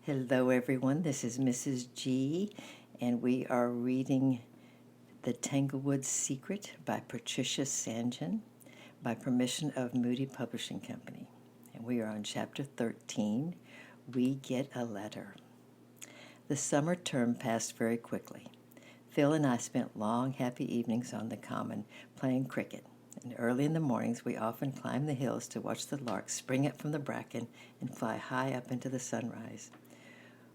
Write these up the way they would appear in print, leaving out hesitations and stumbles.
Hello, everyone. This is Mrs. G, and we are reading The Tanglewood Secret by Patricia St. John by permission of Moody Publishing Company. And we are on Chapter 13, We Get a Letter. The summer term passed very quickly. Phil and I spent long, happy evenings on the common playing cricket, and early in the mornings we often climbed the hills to watch the larks spring up from the bracken and fly high up into the sunrise.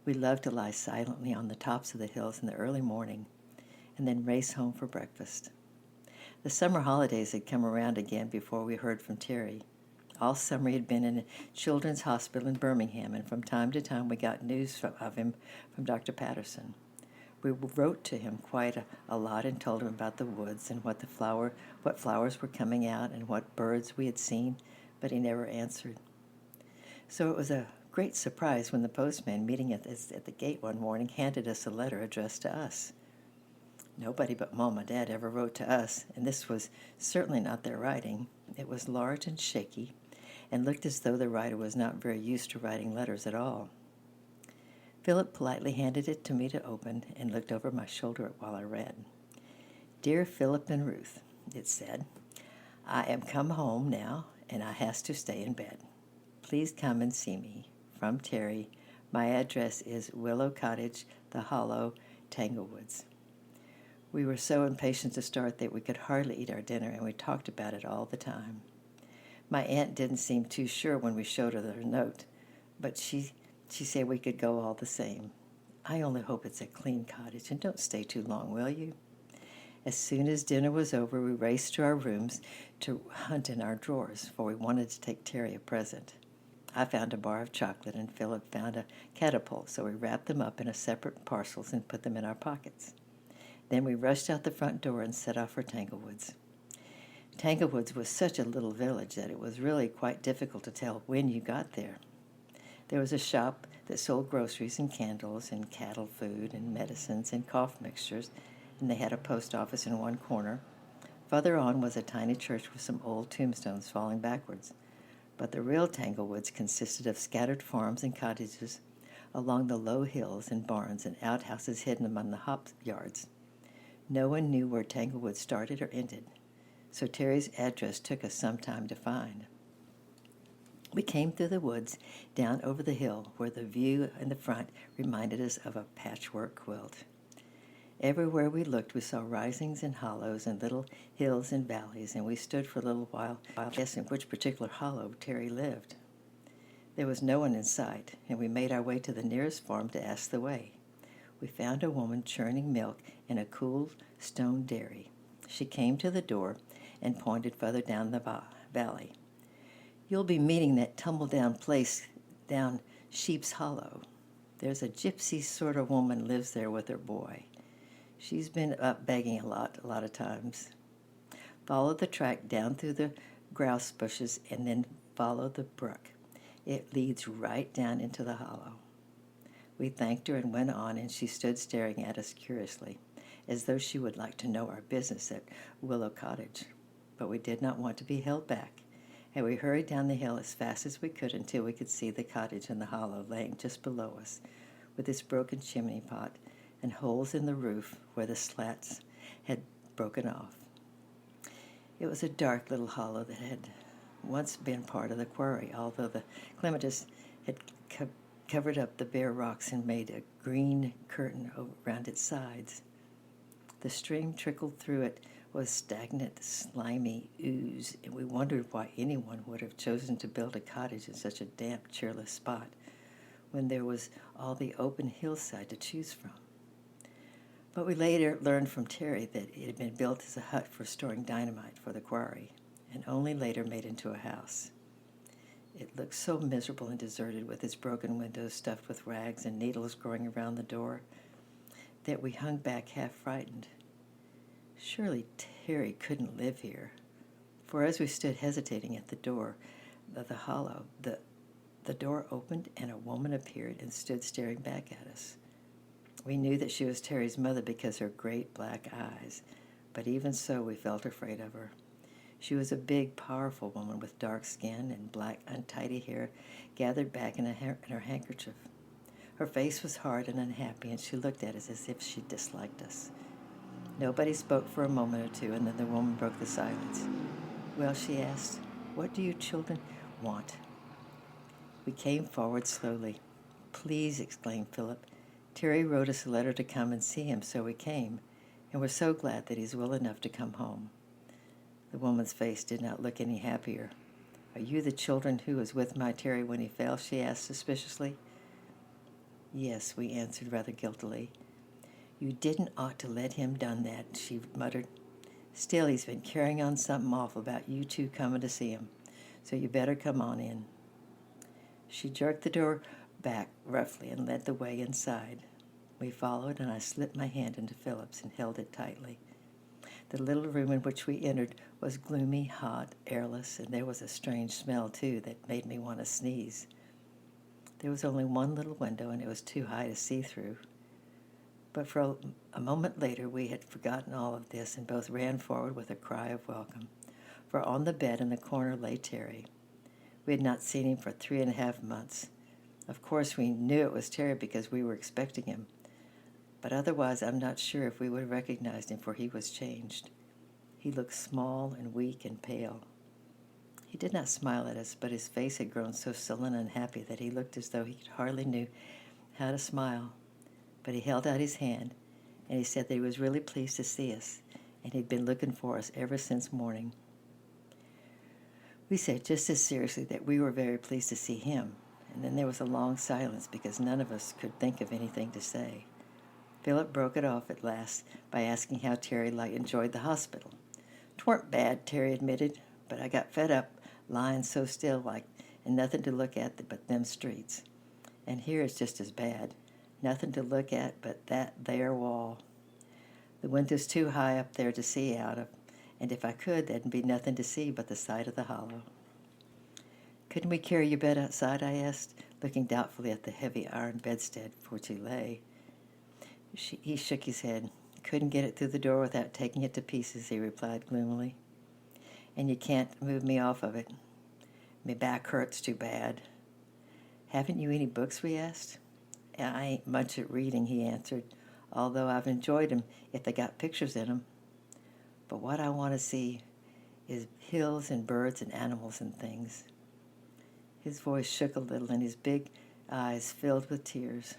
We loved to lie silently on the tops of the hills in the early morning and then race home for breakfast. The summer holidays had come around again before we heard from Terry. All summer he had been in a children's hospital in Birmingham, and from time to time we got news of him from Dr. Patterson. We wrote to him quite a lot and told him about the woods and what flowers were coming out and what birds we had seen, but he never answered. So it was a great surprise when the postman, meeting at the gate one morning, handed us a letter addressed to us. Nobody but Mom and Dad ever wrote to us, and this was certainly not their writing. It was large and shaky, and looked as though the writer was not very used to writing letters at all. Philip politely handed it to me to open and looked over my shoulder while I read. Dear Philip and Ruth, it said, I am come home now, and I has to stay in bed. Please come and see me. From Terry. My address is Willow Cottage, The Hollow, Tanglewoods. We were so impatient to start that we could hardly eat our dinner, and we talked about it all the time. My aunt didn't seem too sure when we showed her the note, but she said we could go all the same. I only hope it's a clean cottage, and don't stay too long, will you? As soon as dinner was over, we raced to our rooms to hunt in our drawers, for we wanted to take Terry a present. I found a bar of chocolate, and Philip found a catapult, so we wrapped them up in separate parcels and put them in our pockets. Then we rushed out the front door and set off for Tanglewoods. Tanglewoods was such a little village that it was really quite difficult to tell when you got there. There was a shop that sold groceries and candles and cattle food and medicines and cough mixtures, and they had a post office in one corner. Farther on was a tiny church with some old tombstones falling backwards. But the real Tanglewoods consisted of scattered farms and cottages along the low hills and barns and outhouses hidden among the hop yards. No one knew where Tanglewood started or ended, so Terry's address took us some time to find. We came through the woods, down over the hill, where the view in the front reminded us of a patchwork quilt. Everywhere we looked, we saw risings and hollows and little hills and valleys, and we stood for a little while guessing which particular hollow Terry lived. There was no one in sight, and we made our way to the nearest farm to ask the way. We found a woman churning milk in a cool stone dairy. She came to the door and pointed further down the valley. You'll be meeting that tumble-down place down Sheep's Hollow. There's a gypsy sort of woman lives there with her boy. She's been up begging a lot of times. Follow the track down through the grouse bushes and then follow the brook. It leads right down into the hollow. We thanked her and went on, and she stood staring at us curiously, as though she would like to know our business at Willow Cottage. But we did not want to be held back, and we hurried down the hill as fast as we could until we could see the cottage in the hollow laying just below us, with its broken chimney pot and holes in the roof where the slats had broken off. It was a dark little hollow that had once been part of the quarry, although the clematis had covered up the bare rocks and made a green curtain around its sides. The stream trickled through it was stagnant, slimy ooze, and we wondered why anyone would have chosen to build a cottage in such a damp, cheerless spot when there was all the open hillside to choose from. But we later learned from Terry that it had been built as a hut for storing dynamite for the quarry, and only later made into a house. It looked so miserable and deserted, with its broken windows stuffed with rags and needles growing around the door, that we hung back half frightened. Surely Terry couldn't live here, for as we stood hesitating at the door of the hollow, the door opened and a woman appeared and stood staring back at us. We knew that she was Terry's mother because of her great black eyes, but even so we felt afraid of her. She was a big, powerful woman with dark skin and black, untidy hair gathered back in her handkerchief. Her face was hard and unhappy, and she looked at us as if she disliked us. Nobody spoke for a moment or two, and then the woman broke the silence. "Well," she asked, "what do you children want?" We came forward slowly. "Please," exclaimed Philip. "Terry wrote us a letter to come and see him, so we came, and we're so glad that he's well enough to come home." The woman's face did not look any happier. "Are you the children who was with my Terry when he fell?" she asked suspiciously. "Yes," we answered rather guiltily. "You didn't ought to let him done that," she muttered. "Still, he's been carrying on something awful about you two coming to see him, so you better come on in." She jerked the door back roughly and led the way inside. We followed, and I slipped my hand into Philip's and held it tightly. The little room in which we entered was gloomy, hot, airless, and there was a strange smell, too, that made me want to sneeze. There was only one little window, and it was too high to see through. But for a moment later, we had forgotten all of this and both ran forward with a cry of welcome. For on the bed in the corner lay Terry. We had not seen him for 3.5 months. Of course, we knew it was Terry because we were expecting him. But otherwise, I'm not sure if we would have recognized him, for he was changed. He looked small and weak and pale. He did not smile at us, but his face had grown so sullen and happy that he looked as though he hardly knew how to smile. But he held out his hand, and he said that he was really pleased to see us, and he'd been looking for us ever since morning. We said just as seriously that we were very pleased to see him, and then there was a long silence because none of us could think of anything to say. Philip broke it off at last by asking how Terry enjoyed the hospital. "'Twarn't bad," Terry admitted, "but I got fed up lying so still and nothing to look at but them streets. And here it's just as bad. Nothing to look at but that there wall. The window's too high up there to see out of, and if I could, there'd be nothing to see but the side of the hollow." "Couldn't we carry your bed outside?" I asked, looking doubtfully at the heavy iron bedstead for which he lay. He shook his head. "Couldn't get it through the door without taking it to pieces," he replied gloomily. "And you can't move me off of it. Me back hurts too bad." "Haven't you any books?" we asked. "I ain't much at reading," he answered, "although I've enjoyed 'em if they got pictures in 'em. But what I want to see is hills and birds and animals and things." His voice shook a little, and his big eyes filled with tears.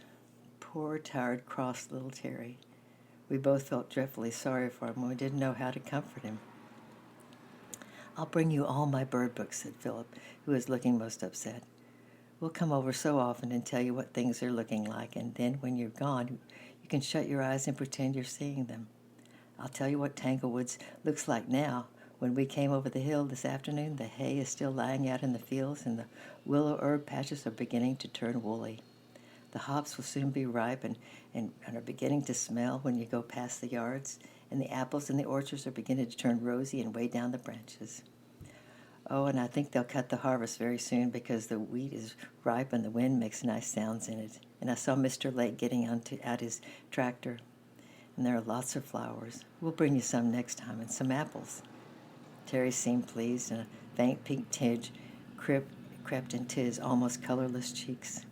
Poor, tired, cross little Terry. We both felt dreadfully sorry for him, and we didn't know how to comfort him. "I'll bring you all my bird books," said Philip, who was looking most upset. "We'll come over so often and tell you what things are looking like, and then when you're gone, you can shut your eyes and pretend you're seeing them. I'll tell you what Tanglewoods looks like now. When we came over the hill this afternoon, the hay is still lying out in the fields, and the willow herb patches are beginning to turn woolly. The hops will soon be ripe and are beginning to smell when you go past the yards, and the apples in the orchards are beginning to turn rosy and weigh down the branches. Oh, and I think they'll cut the harvest very soon because the wheat is ripe and the wind makes nice sounds in it. And I saw Mr. Lake getting out his tractor. And there are lots of flowers. We'll bring you some next time, and some apples." Terry seemed pleased, and a faint pink tinge crept into his almost colorless cheeks.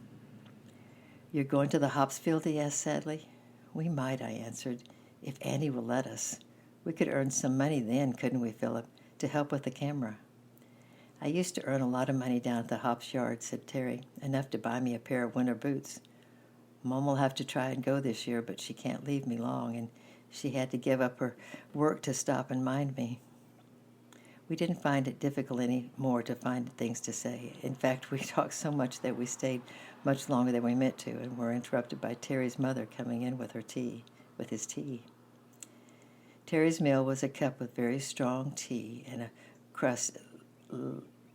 "You're going to the hops field?" he asked sadly. "We might," I answered, "if Annie will let us. We could earn some money then, couldn't we, Philip, to help with the camera?" "I used to earn a lot of money down at the hops yard," said Terry, "enough to buy me a pair of winter boots. Mom will have to try and go this year, but she can't leave me long, and she had to give up her work to stop and mind me." We didn't find it difficult any more to find things to say. In fact, we talked so much that we stayed much longer than we meant to, and were interrupted by Terry's mother coming in with his tea. Terry's meal was a cup of very strong tea and a crust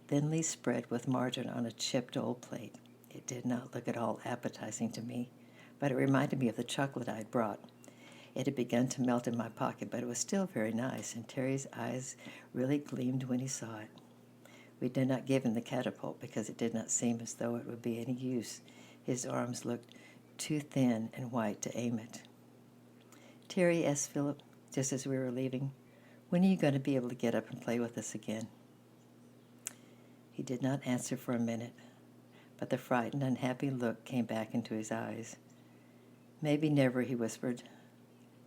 thinly spread with margarine on a chipped old plate. It did not look at all appetizing to me, but it reminded me of the chocolate I had brought. It had begun to melt in my pocket, but it was still very nice, and Terry's eyes really gleamed when he saw it. We did not give him the catapult because it did not seem as though it would be any use. His arms looked too thin and white to aim it. "Terry," asked Philip, just as we were leaving, "when are you going to be able to get up and play with us again?" He did not answer for a minute, but the frightened, unhappy look came back into his eyes. "Maybe never," he whispered.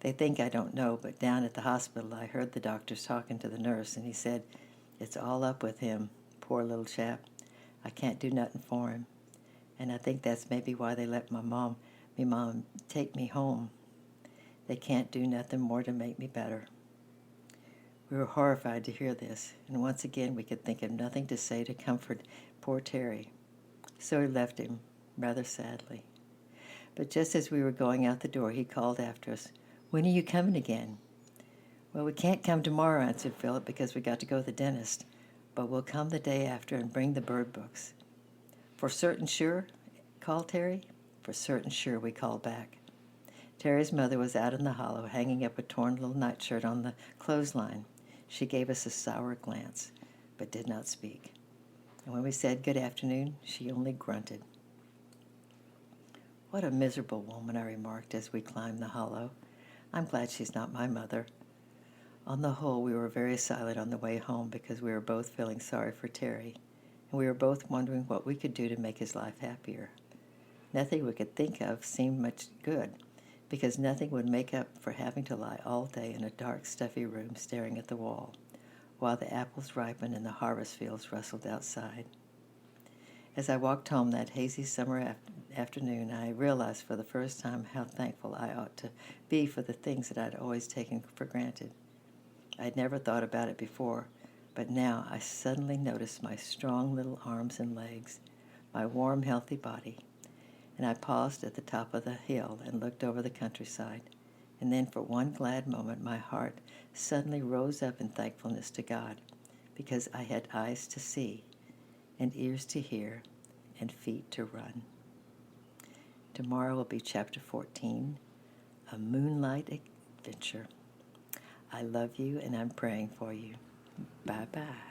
"They think I don't know, but down at the hospital I heard the doctors talking to the nurse, and he said, 'It's all up with him, poor little chap. I can't do nothing for him.' And I think that's maybe why they let me mom take me home. They can't do nothing more to make me better." We were horrified to hear this, and once again we could think of nothing to say to comfort poor Terry. So we left him, rather sadly. But just as we were going out the door, he called after us, "When are you coming again?" "Well, we can't come tomorrow," answered Philip, "because we got to go to the dentist. But we'll come the day after and bring the bird books." "For certain sure?" called Terry. "For certain sure," we called back. Terry's mother was out in the hollow, hanging up a torn little nightshirt on the clothesline. She gave us a sour glance, but did not speak. And when we said good afternoon, she only grunted. "What a miserable woman," I remarked as we climbed the hollow. "I'm glad she's not my mother." On the whole, we were very silent on the way home because we were both feeling sorry for Terry, and we were both wondering what we could do to make his life happier. Nothing we could think of seemed much good, because nothing would make up for having to lie all day in a dark, stuffy room staring at the wall, while the apples ripened and the harvest fields rustled outside. As I walked home that hazy summer afternoon, I realized for the first time how thankful I ought to be for the things that I'd always taken for granted. I'd never thought about it before, but now I suddenly noticed my strong little arms and legs, my warm, healthy body, and I paused at the top of the hill and looked over the countryside, and then for one glad moment my heart suddenly rose up in thankfulness to God, because I had eyes to see, and ears to hear, and feet to run. Tomorrow will be Chapter 14, A Moonlight Adventure. I love you, and I'm praying for you. Bye-bye.